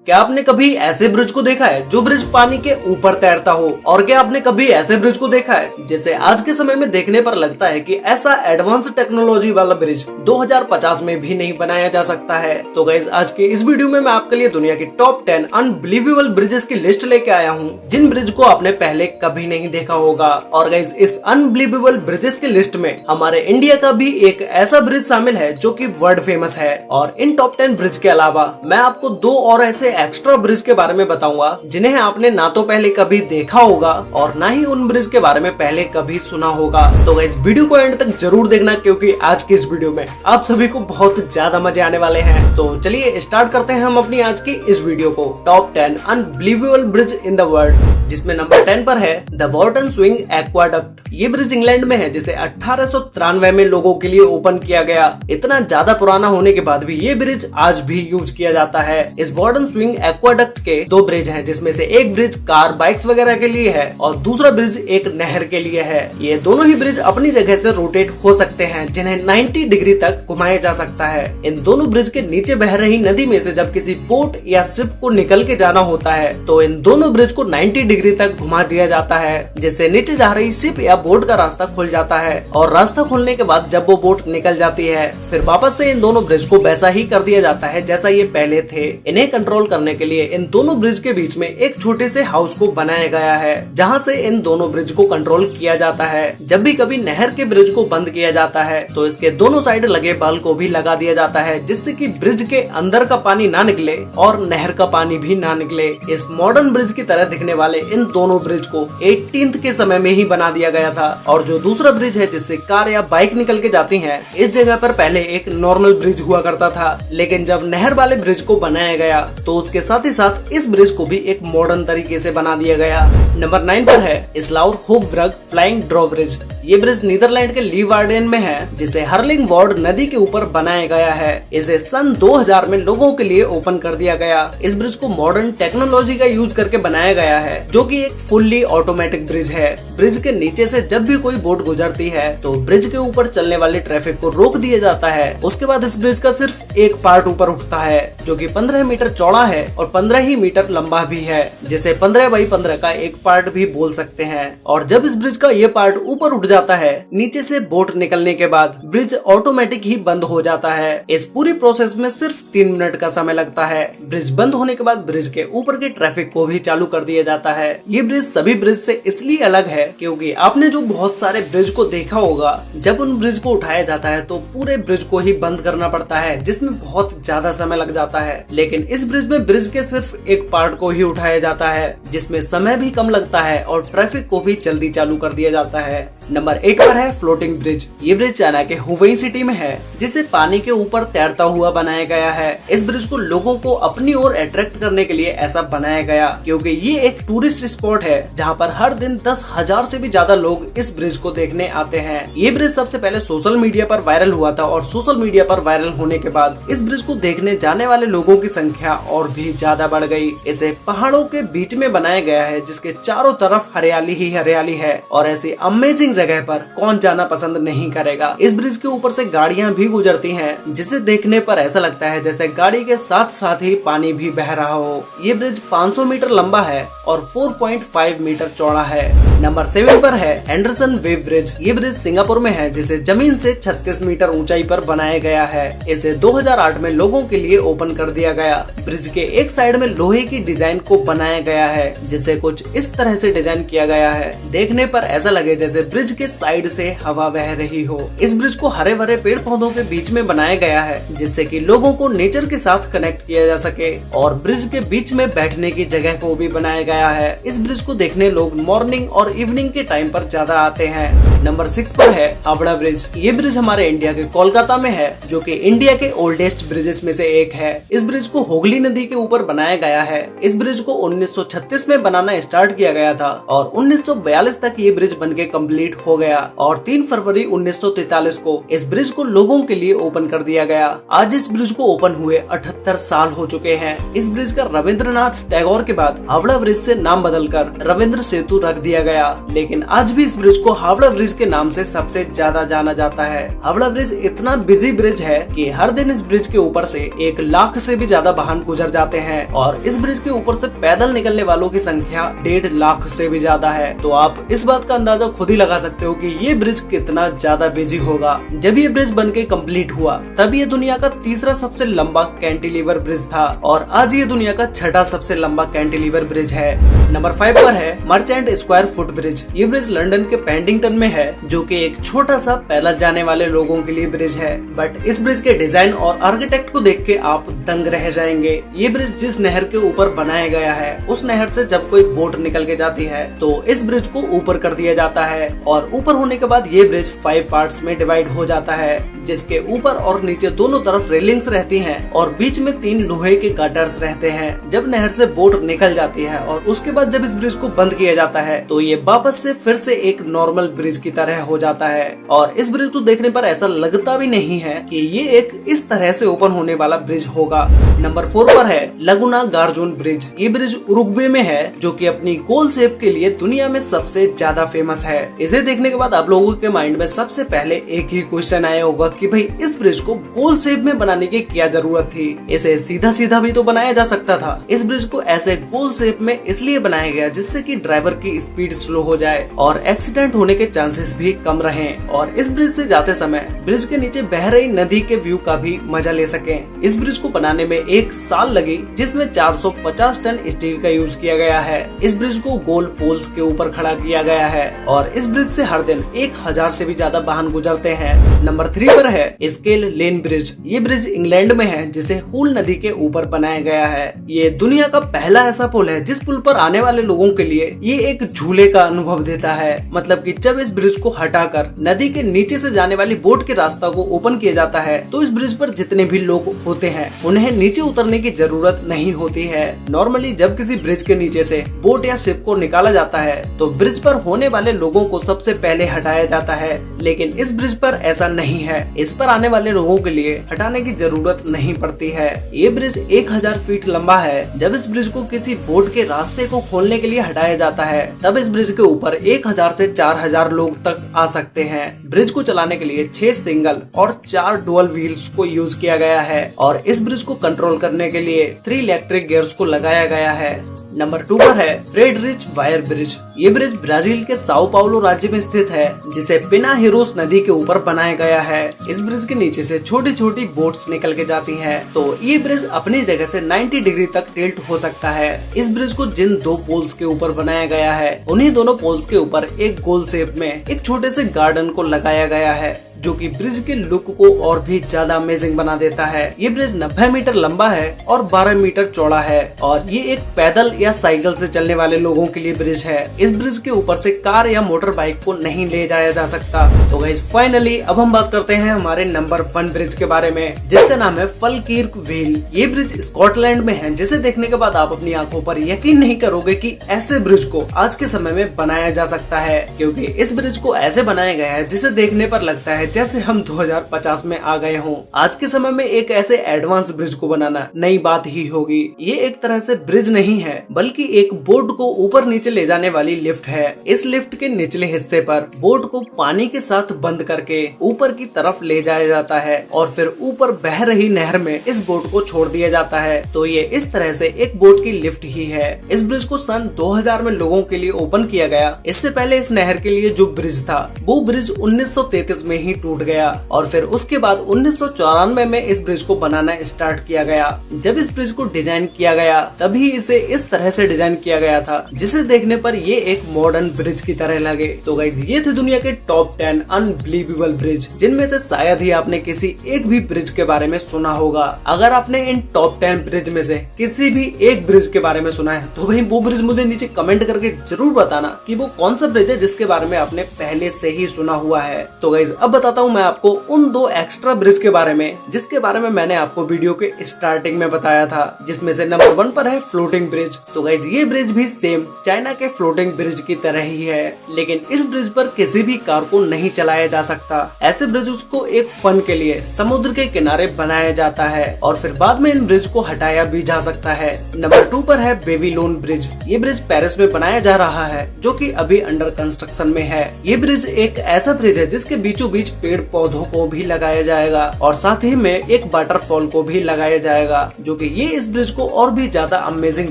क्या आपने कभी ऐसे ब्रिज को देखा है जो ब्रिज पानी के ऊपर तैरता हो? और क्या आपने कभी ऐसे ब्रिज को देखा है जिसे आज के समय में देखने पर लगता है कि ऐसा एडवांस टेक्नोलॉजी वाला ब्रिज 2050 में भी नहीं बनाया जा सकता है? तो गाइस, आज के इस वीडियो में मैं आपके लिए दुनिया की टॉप 10 अनबिलीवेबल ब्रिजेस की लिस्ट लेके आया हूँ जिन ब्रिज को आपने पहले कभी नहीं देखा होगा। और गाइस, इस अनबिलीवेबल ब्रिजेस की लिस्ट में हमारे इंडिया का भी एक ऐसा ब्रिज शामिल है जो कि वर्ल्ड फेमस है। और इन टॉप 10 ब्रिज के अलावा मैं आपको दो और ऐसे एक्स्ट्रा ब्रिज के बारे में बताऊंगा जिन्हें आपने ना तो पहले कभी देखा होगा और ना ही उन ब्रिज के बारे में पहले कभी सुना होगा। तो गाइस, वीडियो को एंड तक जरूर देखना क्योंकि आज की इस वीडियो में आप सभी को बहुत ज्यादा मजे आने वाले हैं। तो चलिए स्टार्ट करते हैं हम अपनी आज की इस वीडियो को। Top 10 unbelievable bridge in the world, जिसमें नंबर 10 पर है द वॉर्टन स्विंग एक्वाडक्ट। ये ब्रिज इंग्लैंड में है जिसे 1893 में लोगों के लिए ओपन किया गया। इतना ज्यादा पुराना होने के बाद भी ये ब्रिज आज भी यूज किया जाता है। इस वॉर्टन स्विंग एक्वाडक्ट के दो ब्रिज हैं, जिसमें से एक ब्रिज कार बाइक्स वगैरह के लिए है और दूसरा ब्रिज एक नहर के लिए है। ये दोनों ही ब्रिज अपनी जगह से रोटेट हो सकते हैं, जिन्हें 90 डिग्री तक घुमाया जा सकता है। इन दोनों ब्रिज के नीचे बह रही नदी में से जब किसी बोट या शिप को निकल के जाना होता है तो इन दोनों ब्रिज को 90 डिग्री तक घुमा दिया जाता है, जिससे नीचे जा रही शिप या बोट का रास्ता खुल जाता है। और रास्ता खुलने के बाद जब वो बोट निकल जाती है फिर वापस से इन दोनों ब्रिज को वैसा ही कर दिया जाता है जैसा ये पहले थे। इन्हें कंट्रोल करने के लिए इन दोनों ब्रिज के बीच में एक छोटे से हाउस को बनाया गया है, जहां से इन दोनों ब्रिज को कंट्रोल किया जाता है। जब भी कभी नहर के ब्रिज को बंद किया जाता है तो इसके दोनों साइड लगे बल को भी लगा दिया जाता है, जिससे कि ब्रिज के अंदर का पानी ना निकले और नहर का पानी भी ना निकले। इस मॉडर्न ब्रिज की तरह दिखने वाले इन दोनों ब्रिज को 18th के समय में ही बना दिया गया था। और जो दूसरा ब्रिज है जिससे कार या बाइक निकल के जाती है, इस जगह पर पहले एक नॉर्मल ब्रिज हुआ करता था, लेकिन जब नहर वाले ब्रिज को बनाया गया तो उसके साथ ही साथ इस ब्रिज को भी एक मॉडर्न तरीके से बना दिया गया। नंबर 9 पर है इस्लाउर होफब्रग फ्लाइंग ड्रॉब्रिज। ये ब्रिज नीदरलैंड के लीवार्डेन में है, जिसे हर्लिंग वार्ड नदी के ऊपर बनाया गया है। इसे सन 2000 में लोगों के लिए ओपन कर दिया गया। इस ब्रिज को मॉडर्न टेक्नोलॉजी का यूज करके बनाया गया है, जो कि एक फुल्ली ऑटोमेटिक ब्रिज है। ब्रिज के नीचे से जब भी कोई बोट गुजरती है तो ब्रिज के ऊपर चलने वाले ट्रैफिक को रोक दिया जाता है। उसके बाद इस ब्रिज का सिर्फ एक पार्ट ऊपर उठता है, जो कि 15 मीटर चौड़ा है और 15 ही मीटर लंबा भी है, जिसे 15 बाई 15 का एक पार्ट भी बोल सकते हैं। और जब इस ब्रिज का ये पार्ट ऊपर उठ जाता है, नीचे से बोट निकलने के बाद ब्रिज ऑटोमेटिक ही बंद हो जाता है। इस पूरी प्रोसेस में सिर्फ 3 मिनट का समय लगता है। ब्रिज बंद होने के बाद ब्रिज के ऊपर के ट्रैफिक को भी चालू कर दिया जाता है। ये ब्रिज सभी ब्रिज से इसलिए अलग है क्योंकि आपने जो बहुत सारे ब्रिज को देखा होगा, जब उन ब्रिज को उठाया जाता है तो पूरे ब्रिज को ही बंद करना पड़ता है, जिसमें बहुत ज्यादा समय लग जाता है। लेकिन इस ब्रिज में ब्रिज के सिर्फ एक पार्ट को ही उठाया जाता है, जिसमें समय भी कम लगता है और ट्रैफिक को भी जल्दी चालू कर दिया जाता है। नंबर 8 पर है फ्लोटिंग ब्रिज। ये ब्रिज चाइना के हुबेई सिटी में है, जिसे पानी के ऊपर तैरता हुआ बनाया गया है। इस ब्रिज को लोगों को अपनी ओर अट्रैक्ट करने के लिए ऐसा बनाया गया क्योंकि ये एक टूरिस्ट स्पॉट है जहां पर हर दिन 10,000 से भी ज्यादा लोग इस ब्रिज को देखने आते हैं। ये ब्रिज सबसे पहले सोशल मीडिया पर वायरल हुआ था और सोशल मीडिया पर वायरल होने के बाद इस ब्रिज को देखने जाने वाले लोगों की संख्या और भी ज्यादा बढ़ गई। इसे पहाड़ों के बीच में बनाया गया है, जिसके चारों तरफ हरियाली ही हरियाली है और ऐसी अमेजिंग जगह पर कौन जाना पसंद नहीं करेगा। इस ब्रिज के ऊपर से गाड़ियां भी गुजरती हैं, जिसे देखने पर ऐसा लगता है जैसे गाड़ी के साथ साथ ही पानी भी बह रहा हो। ये ब्रिज 500 मीटर लंबा है और 4.5 मीटर चौड़ा है। नंबर 7 पर है एंडरसन वेव ब्रिज। ये ब्रिज सिंगापुर में है, जिसे जमीन से 36 मीटर ऊंचाई पर बनाया गया है। इसे 2008 में लोगों के लिए ओपन कर दिया गया। ब्रिज के एक साइड में लोहे की डिजाइन को बनाया गया है, जिसे कुछ इस तरह से डिजाइन किया गया है, देखने पर ऐसा लगे जैसे ब्रिज के साइड से हवा बह रही हो। इस ब्रिज को हरे भरे पेड़ पौधों के बीच में बनाया गया है, जिससे कि लोगों को नेचर के साथ कनेक्ट किया जा सके। और ब्रिज के बीच में बैठने की जगह को भी बनाया गया है। इस ब्रिज को देखने लोग मॉर्निंग और इवनिंग के टाइम पर ज्यादा आते हैं। नंबर 6 पर है हावड़ा ब्रिज। ये ब्रिज हमारे इंडिया के कोलकाता में है, जो कि इंडिया के ओल्डेस्ट ब्रिजेस में से एक है। इस ब्रिज को हुगली नदी के ऊपर बनाया गया है। इस ब्रिज को 1936 में बनाना स्टार्ट किया गया था और 1942 तक ये ब्रिज बनके कंप्लीट हो गया और 3 फरवरी 1943 को इस ब्रिज को लोगों के लिए ओपन कर दिया गया। आज इस ब्रिज को ओपन हुए 78 साल हो चुके हैं। इस ब्रिज का रविंद्रनाथ टैगोर के बाद हावड़ा ब्रिज से नाम बदलकर रविंद्र सेतु रख दिया गया गया, लेकिन आज भी इस ब्रिज को हावड़ा ब्रिज के नाम से सबसे ज्यादा जाना जाता है। हावड़ा ब्रिज इतना बिजी ब्रिज है कि हर दिन इस ब्रिज के ऊपर से 1 लाख से भी ज्यादा वाहन गुजर जाते हैं और इस ब्रिज के ऊपर से पैदल निकलने वालों की संख्या 1.5 लाख से भी ज्यादा है। तो आप इस बात का अंदाजा खुद ही लगा सकते हो कि ये ब्रिज कितना ज्यादा बिजी होगा। जब ये ब्रिज बनके कंप्लीट हुआ तब ये दुनिया का तीसरा सबसे लंबा कैंटिलीवर ब्रिज था और आज ये दुनिया का 6ठा सबसे लंबा कैंटिलीवर ब्रिज है। नंबर 5 पर है मर्चेंट स्क्वायर फुट ब्रिज। ये ब्रिज लंदन के पेंडिंगटन में है, जो कि एक छोटा सा पैदल जाने वाले लोगों के लिए ब्रिज है। बट इस ब्रिज के डिजाइन और आर्किटेक्ट को देख के आप दंग रह जाएंगे। ये ब्रिज जिस नहर के ऊपर बनाया गया है उस नहर से जब कोई बोट निकल के जाती है तो इस ब्रिज को ऊपर कर दिया जाता है और ऊपर होने के बाद ये ब्रिज 5 पार्ट्स में डिवाइड हो जाता है, जिसके ऊपर और नीचे दोनों तरफ रेलिंग्स रहती हैं और बीच में 3 लोहे के गाटर्स रहते हैं। जब नहर से बोट निकल जाती है और उसके बाद जब इस ब्रिज को बंद किया जाता है तो ये वापस से फिर से एक नॉर्मल ब्रिज की तरह हो जाता है और इस ब्रिज को देखने पर ऐसा लगता भी नहीं है कि ये एक इस तरह से ओपन होने वाला ब्रिज होगा। नंबर 4 पर है लगुना गार्जून ब्रिज। ये ब्रिज उरुग्वे में है, जो कि अपनी गोल शेप के लिए दुनिया में सबसे ज्यादा फेमस है। इसे देखने के बाद आप लोगों के माइंड में सबसे पहले एक ही क्वेश्चन आया होगा कि भाई इस ब्रिज को गोल शेप में बनाने की क्या जरूरत थी, इसे सीधा सीधा भी तो बनाया जा सकता था। इस ब्रिज को ऐसे गोल शेप में इसलिए बनाया गया जिससे कि ड्राइवर की स्पीड स्लो हो जाए और एक्सीडेंट होने के चांसेस भी कम रहें और इस ब्रिज से जाते समय ब्रिज के नीचे बह रही नदी के व्यू का भी मजा ले सकें। इस ब्रिज को बनाने में 1 साल लगी, जिसमें 450 टन स्टील का यूज किया गया है। इस ब्रिज को गोल पोल्स के ऊपर खड़ा किया गया है और इस ब्रिज से हर दिन 1000 से भी ज्यादा वाहन गुजरते हैं। नंबर 3 पर है स्केल लेन ब्रिज। ये ब्रिज इंग्लैंड में है, जिसे हूल नदी के ऊपर बनाया गया है। ये दुनिया का पहला ऐसा पुल है जिस पुल पर आने वाले लोगों के लिए ये एक झूले का अनुभव देता है। मतलब कि जब इस ब्रिज को हटाकर नदी के नीचे से जाने वाली बोट के रास्ता को ओपन किया जाता है तो इस ब्रिज पर जितने भी लोग होते हैं उन्हें नीचे उतरने की जरूरत नहीं होती है। नॉर्मली जब किसी ब्रिज के नीचे से बोट या शिप को निकाला जाता है तो ब्रिज पर होने वाले लोगों को सबसे पहले हटाया जाता है, लेकिन इस ब्रिज पर ऐसा नहीं है। इस पर आने वाले लोगों के लिए हटाने की जरूरत नहीं पड़ती है। ये ब्रिज 1000 फीट लंबा है। जब इस ब्रिज को किसी बोट के रास्ते को खोलने के लिए हटाया जाता है तब इस ब्रिज के ऊपर 1000 से 4000 लोग तक आ सकते हैं। ब्रिज को चलाने के लिए 6 सिंगल और 4 डुअल व्हील्स को यूज किया गया है और इस ब्रिज को कंट्रोल करने के लिए 3 इलेक्ट्रिक गियर्स को लगाया गया है। नंबर 2 पर है फ्रेडरिच वायर ब्रिज। ये ब्रिज ब्राजील के साओ पाउलो राज्य में स्थित है, जिसे पिना हिरोस नदी के ऊपर बनाया गया है। इस ब्रिज के नीचे से छोटी छोटी बोट्स निकल के जाती हैं, तो ये ब्रिज अपनी जगह से 90 डिग्री तक टिल्ट हो सकता है। इस ब्रिज को जिन 2 पोल्स के ऊपर बनाया गया है उन्हीं दोनों पोल्स के ऊपर एक गोल शेप में एक छोटे से गार्डन को लगाया गया है, जो कि ब्रिज के लुक को और भी ज्यादा अमेजिंग बना देता है। ये ब्रिज 90 मीटर लंबा है और 12 मीटर चौड़ा है और ये एक पैदल या साइकिल से चलने वाले लोगों के लिए ब्रिज है। इस ब्रिज के ऊपर से कार या मोटर बाइक को नहीं ले जाया जा सकता। तो गाइस फाइनली अब हम बात करते हैं हमारे नंबर 1 ब्रिज के बारे में, जिसका नाम है फलकीर्क व्हील। ये ब्रिज स्कॉटलैंड में है, जिसे देखने के बाद आप अपनी आंखों पर यकीन नहीं करोगे कि ऐसे ब्रिज को आज के समय में बनाया जा सकता है, क्योंकि इस ब्रिज को ऐसे बनाया गया है जिसे देखने पर लगता है जैसे हम 2050 में आ गए हों। आज के समय में एक ऐसे एडवांस ब्रिज को बनाना नई बात ही होगी। ये एक तरह से ब्रिज नहीं है, बल्कि एक बोट को ऊपर नीचे ले जाने वाली लिफ्ट है। इस लिफ्ट के निचले हिस्से पर बोट को पानी के साथ बंद करके ऊपर की तरफ ले जाया जाता है और फिर ऊपर बह रही नहर में इस बोट को छोड़ दिया जाता है। तो ये इस तरह से एक बोट की लिफ्ट ही है। इस ब्रिज को सन 2000 में लोगों के लिए ओपन किया गया। इससे पहले इस नहर के लिए जो ब्रिज था वो ब्रिज 1933 में ही टूट गया और फिर उसके बाद 1994 में इस ब्रिज को बनाना स्टार्ट किया गया। जब इस ब्रिज को डिजाइन किया गया तभी इसे इस तरह से डिजाइन किया गया था जिसे देखने पर ये एक मॉडर्न ब्रिज की तरह लगे। तो गाइस ये थे दुनिया के टॉप 10 अनबिलीवेबल ब्रिज, जिनमें से शायद ही आपने किसी एक भी ब्रिज के बारे में सुना होगा। अगर आपने इन टॉप 10 ब्रिज में से किसी भी एक ब्रिज के बारे में सुना है तो भाई वो ब्रिज मुझे नीचे कमेंट करके जरूर बताना कि वो कौन सा ब्रिज है जिसके बारे में आपने पहले से ही सुना हुआ है। तो गाइस अब बताता हूँ मैं आपको उन 2 एक्स्ट्रा ब्रिज के बारे में जिसके बारे में मैंने आपको वीडियो के स्टार्टिंग में बताया था, जिसमें से नंबर 1 पर है फ्लोटिंग ब्रिज। तो गाइस ये ब्रिज भी सेम चाइना के फ्लोटिंग ब्रिज की तरह ही है, लेकिन इस ब्रिज पर किसी भी कार को नहीं चलाया जा सकता। ऐसे ब्रिज को एक फन के लिए समुद्र के किनारे बनाया जाता है और फिर बाद में इन ब्रिज को हटाया भी जा सकता है। नंबर 2 पर है बेबीलोन ब्रिज। ये ब्रिज पेरिस में बनाया जा रहा है, जो कि अभी अंडर कंस्ट्रक्शन में है। ये ब्रिज एक ऐसा ब्रिज है जिसके बीचों बीच पेड़ पौधों को भी लगाया जाएगा और साथ ही में एक वाटरफॉल को भी लगाया जाएगा, जो कि ये इस ब्रिज को और भी ज्यादा अमेजिंग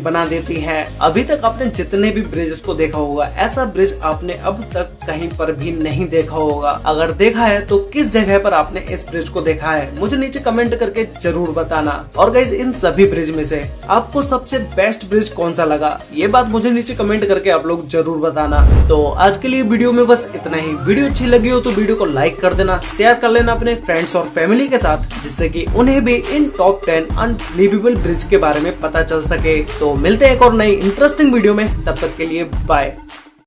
बना देती है। अभी तक आपने जितने भी ब्रिज को देखा होगा, ऐसा ब्रिज आपने अब तक कहीं पर भी नहीं देखा होगा। अगर देखा है तो किस जगह पर आपने इस ब्रिज को देखा है, मुझे नीचे कमेंट करके जरूर बताना। और गाइस इन सभी ब्रिज में से आपको सबसे बेस्ट ब्रिज कौन सा लगा, ये बात मुझे नीचे कमेंट करके आप लोग जरूर बताना। तो आज के लिए वीडियो में बस इतना ही। वीडियो अच्छी लगी हो तो वीडियो को लाइक कर देना, शेयर कर लेना अपने फ्रेंड्स और फैमिली के साथ, जिससे कि उन्हें भी इन टॉप 10 अनबिलीवेबल ब्रिज के बारे में पता चल सके। तो मिलते हैं एक और नई इंटरेस्टिंग वीडियो में, तब तक के लिए बाय।